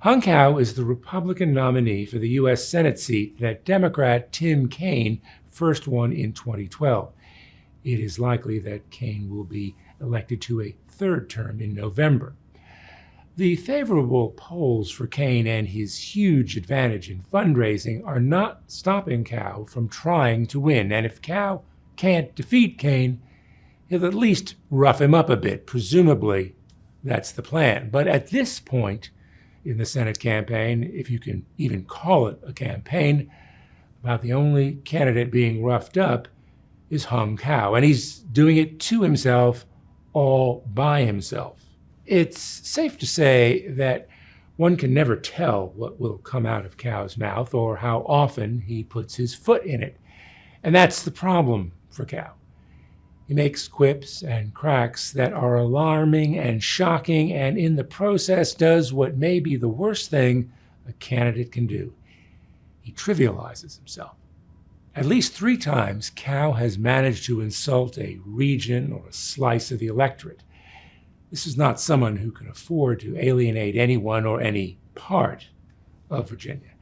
Hung Cao is the Republican nominee for the U.S. Senate seat that Democrat Tim Kaine first won in 2012. It is likely that Kaine will be elected to a third term in November. The favorable polls for Kaine and his huge advantage in fundraising are not stopping Cao from trying to win. And if Cao can't defeat Kaine, he'll at least rough him up a bit. Presumably, that's the plan. But at this point in the Senate campaign, if you can even call it a campaign, about the only candidate being roughed up is Hung Cao. And he's doing it to himself, all by himself. It's safe to say that one can never tell what will come out of Cao's mouth or how often he puts his foot in it. And that's the problem for Cao. He makes quips and cracks that are alarming and shocking, and in the process does what may be the worst thing a candidate can do. He trivializes himself. At least 3 times, Cao has managed to insult a region or a slice of the electorate. This is not someone who can afford to alienate anyone or any part of Virginia.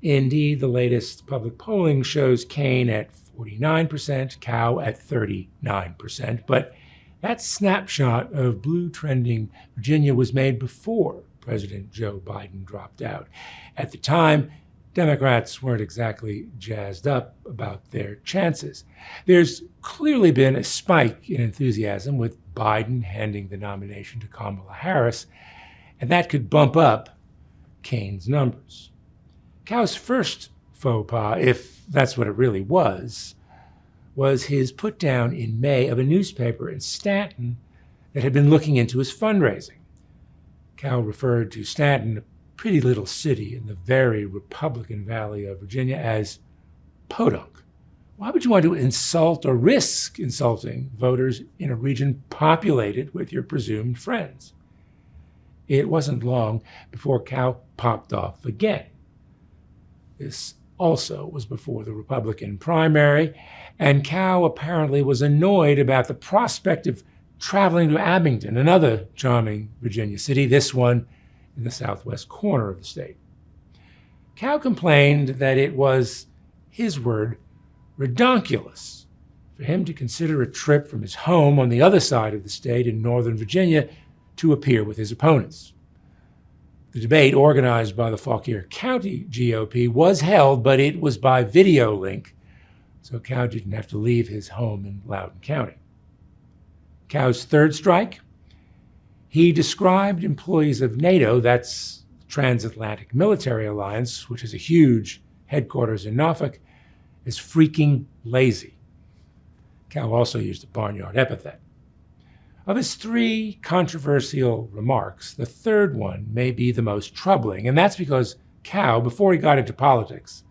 Indeed, the latest public polling shows Kaine at 49%, Cao at 39%. But that snapshot of blue trending Virginia was made before President Joe Biden dropped out. At the time, Democrats weren't exactly jazzed up about their chances. There's clearly been a spike in enthusiasm with Biden handing the nomination to Kamala Harris, and that could bump up Kaine's numbers. Cao's first faux pas, if that's what it really was his put down in May of a newspaper in Staunton that had been looking into his fundraising. Cao referred to Staunton, a pretty little city in the very Republican Valley of Virginia, as podunk. Why would you want to insult or risk insulting voters in a region populated with your presumed friends? It wasn't long before Cao popped off again. This also was before the Republican primary, and Cao apparently was annoyed about the prospect of traveling to Abingdon, another charming Virginia city, this one in the southwest corner of the state. Cao complained that it was, his word, redonkulous for him to consider a trip from his home on the other side of the state in Northern Virginia to appear with his opponents. The debate, organized by the Fauquier County GOP, was held, but it was by video link, so Cao didn't have to leave his home in Loudoun County. Cao's third strike, he described employees of NATO, that's the Transatlantic Military Alliance, which is a huge headquarters in Norfolk, as freaking lazy. Cao also used a barnyard epithet. Of his 3 controversial remarks, the third one may be the most troubling, and that's because Cao, before he got into politics,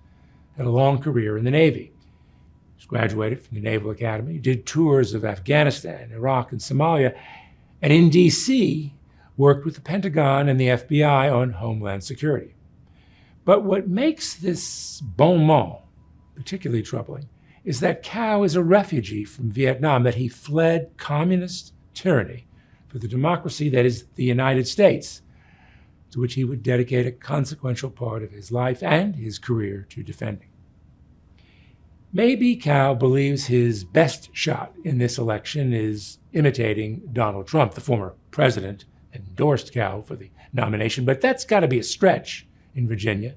had a long career in the Navy. He was graduated from the Naval Academy, did tours of Afghanistan, Iraq, and Somalia, and in D.C. worked with the Pentagon and the FBI on Homeland Security. But what makes this bon mot particularly troubling is that Cao is a refugee from Vietnam, that he fled communist tyranny for the democracy that is the United States, to which he would dedicate a consequential part of his life and his career to defending. Maybe Cao believes his best shot in this election is imitating Donald Trump. The former president endorsed Cao for the nomination, but that's got to be a stretch in Virginia,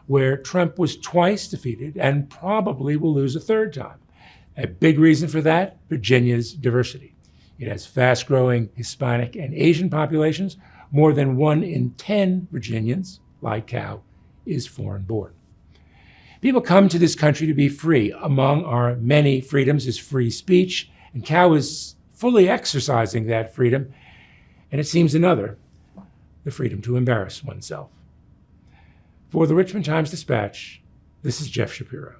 where Trump was twice defeated and probably will lose a third time. A big reason for that, Virginia's diversity. It has fast-growing Hispanic and Asian populations. More than 1 in 10 Virginians, like Cao, is foreign-born. People come to this country to be free. Among our many freedoms is free speech, and Cao is fully exercising that freedom, and it seems another, the freedom to embarrass oneself. For the Richmond Times-Dispatch, this is Jeff Shapiro.